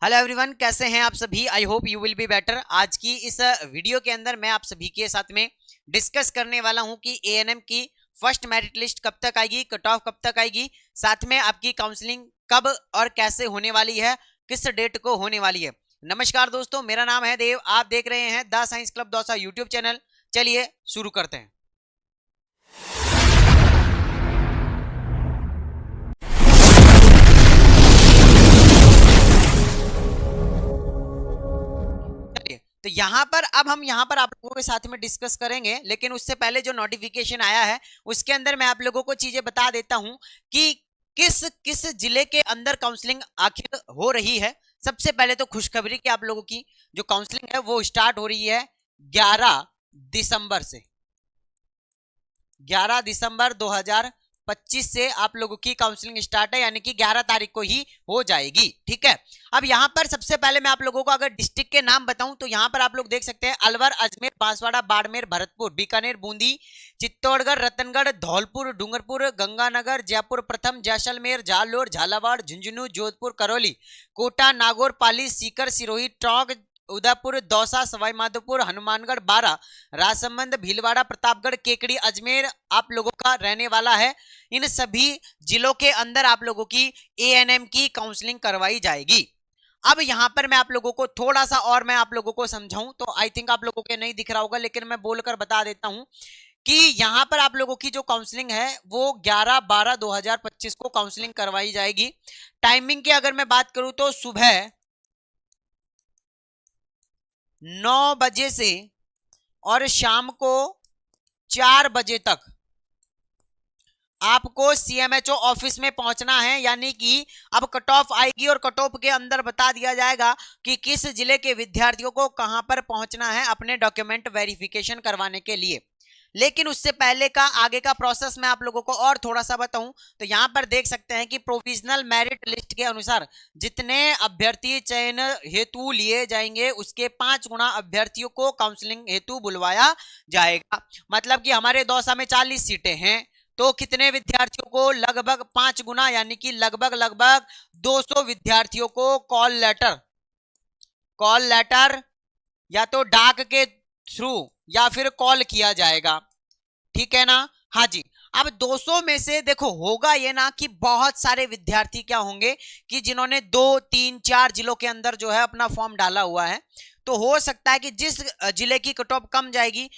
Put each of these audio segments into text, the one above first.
Hello everyone, कैसे हैं आप सभी। I hope you will be better. आज की इस वीडियो के अंदर मैं आप सभी के साथ में डिस्कस करने वाला हूं कि एएनएम की फर्स्ट मेरिट लिस्ट कब तक आएगी, कट ऑफ कब तक आएगी, साथ में आपकी काउंसलिंग कब और कैसे होने वाली है, किस डेट को होने वाली है। नमस्कार दोस्तों, मेरा नाम है देव, आप देख रहे हैं the science club Dausa YouTube channel. चलिए शुरू करते हैं। तो यहाँ पर अब हम यहाँ पर आप लोगों के साथ में डिस्कस करेंगे, लेकिन उससे पहले जो नोटिफिकेशन आया है उसके अंदर मैं आप लोगों को चीजें बता देता हूं कि किस किस जिले के अंदर काउंसलिंग आखिर हो रही है। सबसे पहले तो खुशखबरी कि आप लोगों की जो काउंसलिंग है वो स्टार्ट हो रही है 11 दिसंबर से। 11 दिसंबर 2025 से आप लोगों की काउंसलिंग स्टार्ट है, यानी कि 11 तारीख को ही हो जाएगी। ठीक है, अब यहाँ पर सबसे पहले मैं आप लोगों को अगर डिस्ट्रिक्ट के नाम बताऊं तो यहाँ पर आप लोग देख सकते हैं अलवर, अजमेर, बांसवाड़ा, बाड़मेर, भरतपुर, बीकानेर, बूंदी, चित्तौड़गढ़, रतनगढ़, धौलपुर, डूंगरपुर, गंगानगर, जयपुर प्रथम, जैसलमेर, जालोर, झालावाड़, झुंझुनू, जोधपुर, करौली, कोटा, नागौर, पाली, सीकर, सिरोही, टोंक, उदयपुर, दौसा, सवाईमाधोपुर, हनुमानगढ़, बारा, राजसमंद, भीलवाड़ा, प्रतापगढ़, केकड़ी, अजमेर आप लोगों का रहने वाला है। इन सभी जिलों के अंदर आप लोगों की एएनएम की काउंसलिंग करवाई जाएगी। अब यहां पर मैं आप लोगों को थोड़ा सा और मैं आप लोगों को समझाऊं तो आई थिंक आप लोगों के नहीं दिख रहा होगा, लेकिन मैं बोलकर बता देता हूं कि यहां पर आप लोगों की जो काउंसलिंग है वो 11/12/2025 को काउंसलिंग करवाई जाएगी। टाइमिंग की अगर मैं बात करूं तो सुबह 9 बजे से और शाम को 4 बजे तक आपको सीएमएचओ ऑफिस में पहुंचना है। यानी कि अब कट ऑफ आएगी और कट ऑफ के अंदर बता दिया जाएगा कि किस जिले के विद्यार्थियों को कहां पर पहुंचना है अपने डॉक्यूमेंट वेरिफिकेशन करवाने के लिए। लेकिन उससे पहले का आगे का प्रोसेस मैं आप लोगों को और थोड़ा सा बताऊं तो यहां पर देख सकते हैं कि प्रोविजनल मेरिट लिस्ट के अनुसार जितने अभ्यर्थी चयन हेतु लिए जाएंगे उसके 5 गुना अभ्यर्थियों को काउंसलिंग हेतु बुलवाया जाएगा। मतलब कि हमारे दौसा में 40 सीटें हैं तो कितने विद्यार्थियों को, लगभग 5 गुना, यानी कि लगभग 200 विद्यार्थियों को कॉल लेटर या तो डाक के थ्रू या फिर कॉल किया जाएगा। ठीक है ना। हाँ जी। अब 200 में से देखो होगा ये ना कि बहुत सारे विद्यार्थी क्या होंगे कि जिन्होंने 2, 3, 4 जिलों के अंदर जो है अपना फॉर्म डाला हुआ है, तो हो सकता है कि जिस जिले की कट ऑफ कम जाएगी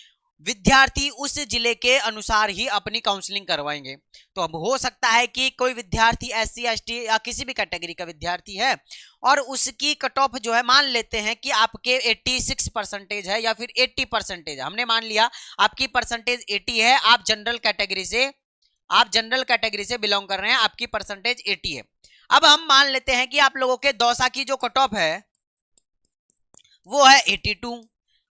विद्यार्थी उस जिले के अनुसार ही अपनी काउंसलिंग करवाएंगे। तो अब हो सकता है कि कोई विद्यार्थी SC ST या किसी भी कैटेगरी का विद्यार्थी है और उसकी कट ऑफ जो है मान लेते हैं कि आपके 86% है या फिर 80% है। हमने मान लिया आपकी परसेंटेज 80 है, आप जनरल कैटेगरी से बिलोंग कर रहे हैं, आपकी परसेंटेज 80 है। अब हम मान लेते हैं कि आप लोगों के दौसा की जो कट ऑफ है वो है 82।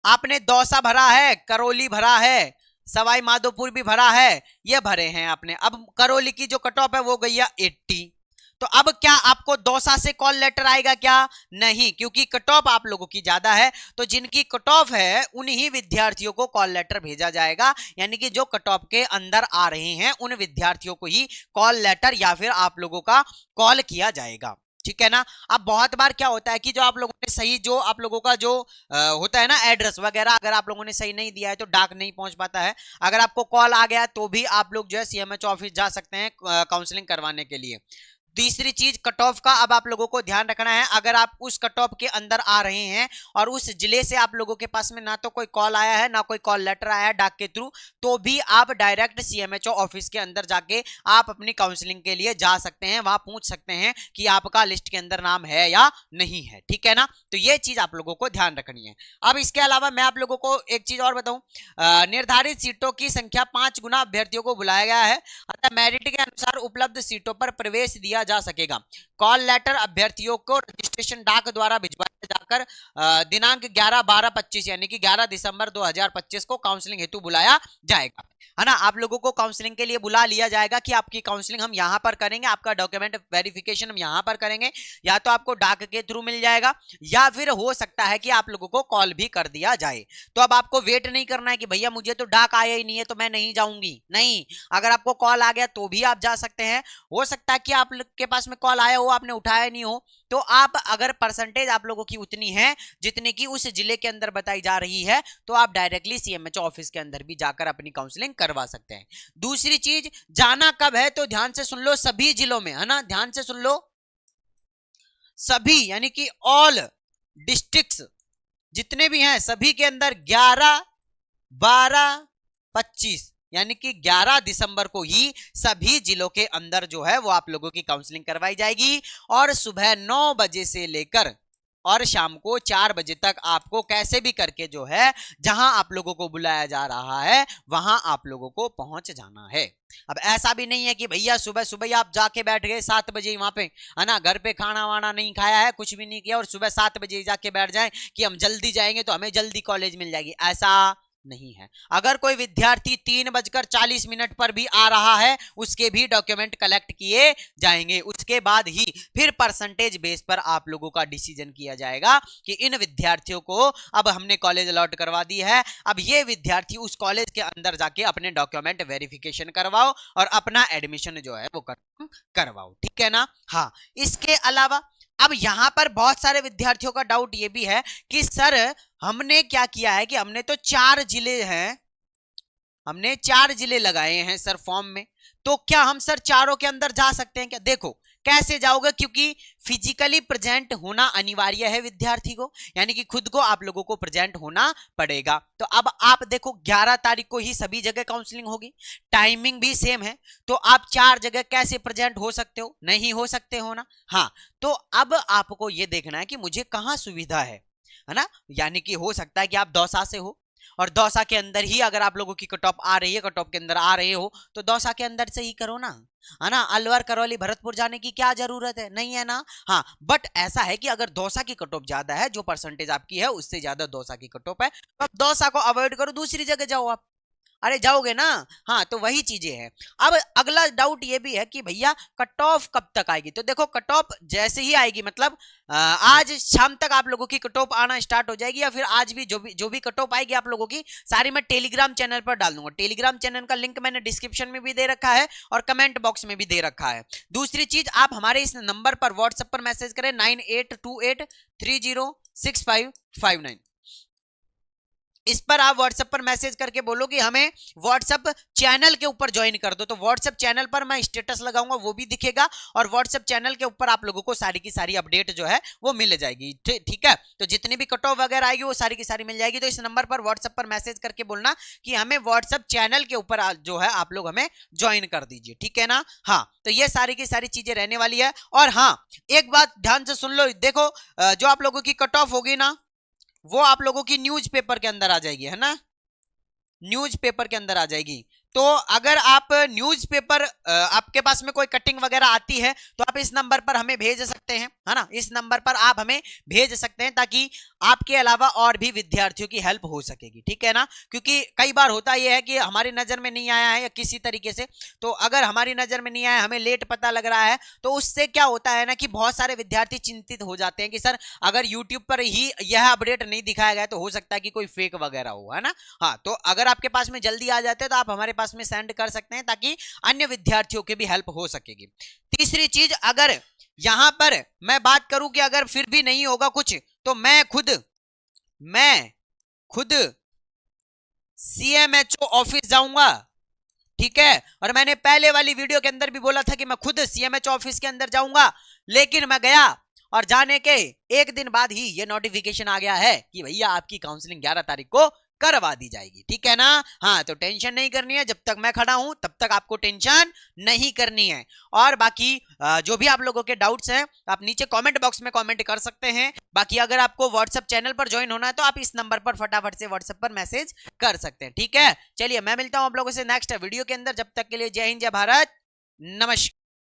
आपने दौसा भरा है, करौली भरा है, सवाई माधोपुर भी भरा है, ये भरे हैं आपने। अब करौली की जो कट ऑफ है वो गई है 80। तो अब क्या आपको दौसा से कॉल लेटर आएगा क्या? नहीं, क्योंकि कट ऑफ आप लोगों की ज्यादा है। तो जिनकी कट ऑफ है उन्हीं विद्यार्थियों को कॉल लेटर भेजा जाएगा, यानी कि जो कट ऑफ के अंदर आ रहे हैं उन विद्यार्थियों को ही कॉल लेटर या फिर आप लोगों का कॉल किया जाएगा। ठीक है ना। अब बहुत बार क्या होता है कि जो आप लोगों ने सही, जो आप लोगों का जो होता है ना एड्रेस वगैरह, अगर आप लोगों ने सही नहीं दिया है तो डाक नहीं पहुंच पाता है। अगर आपको कॉल आ गया तो भी आप लोग जो है सीएमएचओ ऑफिस जा सकते हैं काउंसलिंग करवाने के लिए। तीसरी चीज, कट ऑफ का अब आप लोगों को ध्यान रखना है। अगर आप उस कट ऑफ के अंदर आ रहे हैं और उस जिले से आप लोगों के पास में ना तो कोई कॉल आया है ना कोई कॉल लेटर आया है डाक के थ्रू, तो भी आप डायरेक्ट सीएमएचओ ऑफिस के अंदर जाके आप अपनी काउंसलिंग के लिए जा सकते हैं। वहां पूछ सकते हैं कि आपका लिस्ट के अंदर नाम है या नहीं है। ठीक है ना। तो ये चीज आप लोगों को ध्यान रखनी है। अब इसके अलावा मैं आप लोगों को एक चीज और बताऊं, निर्धारित सीटों की संख्या 5 गुना अभ्यर्थियों को बुलाया गया है, अतः मेरिट के अनुसार उपलब्ध सीटों पर प्रवेश दिया जा सकेगा। कॉल लेटर अभ्यर्थियों को रजिस्ट्रेशन डाक द्वारा भिजवाया बुलाकर दिनांक 11/12/25 यानी कि 11 दिसंबर 2025 को काउंसलिंग हेतु बुलाया जाएगा, है ना। आप लोगों को काउंसलिंग के लिए बुला लिया जाएगा कि आपकी काउंसलिंग हम यहां पर करेंगे, आपका डॉक्यूमेंट वेरिफिकेशन हम यहां पर करेंगे, या तो आपको डाक के थ्रू मिल जाएगा या फिर हो सकता है कि आप लोगों को कॉल भी कर दिया जाए। तो अब आपको वेट नहीं करना है कि भैया मुझे तो डाक आया ही नहीं है तो मैं नहीं जाऊंगी, नहीं, अगर आपको कॉल आ गया तो भी आप जा सकते हैं। हो सकता है कि आप के पास में कॉल आया हो, आपने उठाया नहीं हो, तो आप अगर परसेंटेज आप लोगों की उतनी है जितनी की उस जिले के अंदर बताई जा रही है, तो आप डायरेक्टली सीएमएचओ ऑफिस के अंदर भी जाकर अपनी काउंसलिंग करवा सकते हैं। दूसरी चीज, जाना कब है तो ध्यान से सुन लो, सभी जिलों में, है ना, ध्यान से सुन लो, सभी यानी कि ऑल डिस्ट्रिक्ट्स जितने भी हैं सभी के अंदर 11, 12, 25 यानी कि 11 दिसंबर को ही सभी जिलों के अंदर जो है वो आप लोगों की काउंसलिंग करवाई जाएगी, और सुबह 9 बजे से लेकर और शाम को 4 बजे तक आपको कैसे भी करके जो है जहां आप लोगों को बुलाया जा रहा है वहां आप लोगों को पहुंच जाना है। अब ऐसा भी नहीं है कि भैया सुबह सुबह आप जाके बैठ गए 7 बजे वहां पे, है ना, घर पे खाना वाना नहीं खाया है, कुछ भी नहीं किया और सुबह 7 बजे जाके बैठ जाएं कि हम जल्दी जाएंगे तो हमें जल्दी कॉलेज मिल जाएगी, ऐसा नहीं है। अगर कोई विद्यार्थी 3:40 पर भी आ रहा है उसके भी डॉक्यूमेंट कलेक्ट किए जाएंगे, उसके बाद ही फिर परसेंटेज बेस पर आप लोगों का डिसीजन किया जाएगा कि इन विद्यार्थियों को अब हमने कॉलेज अलॉट करवा दी है, अब ये विद्यार्थी उस कॉलेज के अंदर जाके अपने डॉक्यूमेंट वेरिफिकेशन करवाओ और अपना एडमिशन जो है वो करवाओ, ठीक है ना। हाँ, इसके अलावा अब यहां पर बहुत सारे विद्यार्थियों का डाउट ये भी है कि सर हमने क्या किया है कि हमने तो 4 जिले हैं, हमने 4 जिले लगाए हैं सर फॉर्म में, तो क्या हम सर चारों के अंदर जा सकते हैं क्या? देखो कैसे जाओगे, क्योंकि फिजिकली प्रेजेंट होना अनिवार्य है विद्यार्थी को, यानी कि खुद को आप लोगों को प्रेजेंट होना पड़ेगा। तो अब आप देखो 11 तारीख को ही सभी जगह काउंसलिंग होगी, टाइमिंग भी सेम है, तो आप 4 जगह कैसे प्रेजेंट हो सकते हो? नहीं हो सकते हो ना। हाँ, तो अब आपको ये देखना है कि मुझे कहाँ सुविधा है ना, यानी कि हो सकता है कि आप दौसा से हो और दौसा के अंदर ही अगर आप लोगों की कट ऑफ आ रही है, कट ऑफ के अंदर आ रहे हो तो दौसा के अंदर से ही करो ना, है ना। अलवर, करौली, भरतपुर जाने की क्या जरूरत है? नहीं है ना। हाँ, बट ऐसा है कि अगर दौसा की कट ऑफ ज्यादा है, जो परसेंटेज आपकी है उससे ज्यादा दौसा की कट ऑफ है, तो आप दौसा को अवॉइड करो, दूसरी जगह जाओ आप। अरे जाओगे ना। हाँ, तो वही चीजें हैं। अब अगला डाउट ये भी है कि भैया कट ऑफ कब तक आएगी, तो देखो कट ऑफ जैसे ही आएगी, मतलब आज शाम तक आप लोगों की कट ऑफ आना स्टार्ट हो जाएगी, या फिर आज भी जो भी कट ऑफ आएगी आप लोगों की सारी मैं टेलीग्राम चैनल पर डाल दूंगा। टेलीग्राम चैनल का लिंक मैंने डिस्क्रिप्शन में भी दे रखा है और कमेंट बॉक्स में भी दे रखा है। दूसरी चीज, आप हमारे इस नंबर पर व्हाट्सएप पर मैसेज करें 9828306559, इस पर आप व्हाट्सएप पर मैसेज करके बोलो कि हमें व्हाट्सएप चैनल के ऊपर ज्वाइन कर दो, तो व्हाट्सएप चैनल पर मैं स्टेटस लगाऊंगा वो भी दिखेगा और व्हाट्सएप चैनल के ऊपर आप लोगों को सारी की सारी अपडेट जो है वो मिल जाएगी, ठीक है। तो जितनी भी कट ऑफ वगैरह आएगी वो सारी की सारी मिल जाएगी। तो इस नंबर पर व्हाट्सएप पर मैसेज करके बोलना कि हमें व्हाट्सएप चैनल के ऊपर जो है आप लोग हमें ज्वाइन कर दीजिए, ठीक है ना। हाँ, तो ये सारी की सारी चीजें रहने वाली है। और हाँ, एक बात ध्यान से सुन लो, देखो जो आप लोगों की कट ऑफ होगी ना वो आप लोगों की न्यूज़पेपर के अंदर आ जाएगी, है ना, न्यूज़पेपर के अंदर आ जाएगी। तो अगर आप न्यूज़पेपर आपके पास में कोई कटिंग वगैरह आती है तो आप इस नंबर पर हमें भेज सकते हैं, है ना, इस नंबर पर आप हमें भेज सकते हैं ताकि आपके अलावा और भी विद्यार्थियों की हेल्प हो सकेगी, ठीक है ना। क्योंकि कई बार होता यह है कि हमारी नजर में नहीं आया है या किसी तरीके से, तो अगर हमारी नजर में नहीं आया, हमें लेट पता लग रहा है, तो उससे क्या होता है ना कि बहुत सारे विद्यार्थी चिंतित हो जाते हैं कि सर अगर यूट्यूब पर ही यह अपडेट नहीं दिखाया गया तो हो सकता है कि कोई फेक वगैरह हो, है ना। हाँ, तो अगर आपके पास में जल्दी आ जाते हैं तो आप हमारे पास में सेंड कर सकते हैं ताकि अन्य विद्यार्थियों की भी हेल्प हो सकेगी। तीसरी चीज, अगर यहां पर मैं बात करूं कि अगर फिर भी नहीं होगा कुछ तो मैं खुद सीएमएचओ ऑफिस जाऊंगा, ठीक है। और मैंने पहले वाली वीडियो के अंदर भी बोला था कि मैं खुद सीएमएचओ ऑफिस के अंदर जाऊंगा, लेकिन मैं गया और जाने के एक दिन बाद ही ये नोटिफिकेशन आ गया है कि भैया आपकी काउंसलिंग 11 तारीख को करवा दी जाएगी, ठीक है ना। हाँ, तो टेंशन नहीं करनी है, जब तक मैं खड़ा हूं तब तक आपको टेंशन नहीं करनी है। और बाकी जो भी आप लोगों के डाउट्स हैं आप नीचे कमेंट बॉक्स में कमेंट कर सकते हैं। बाकी अगर आपको व्हाट्सएप चैनल पर ज्वाइन होना है तो आप इस नंबर पर फटाफट से व्हाट्सएप पर मैसेज कर सकते हैं, ठीक है। चलिए, मैं मिलता हूं आप लोगों से नेक्स्ट वीडियो के अंदर, जब तक के लिए जय हिंद, जय भारत, नमस्कार।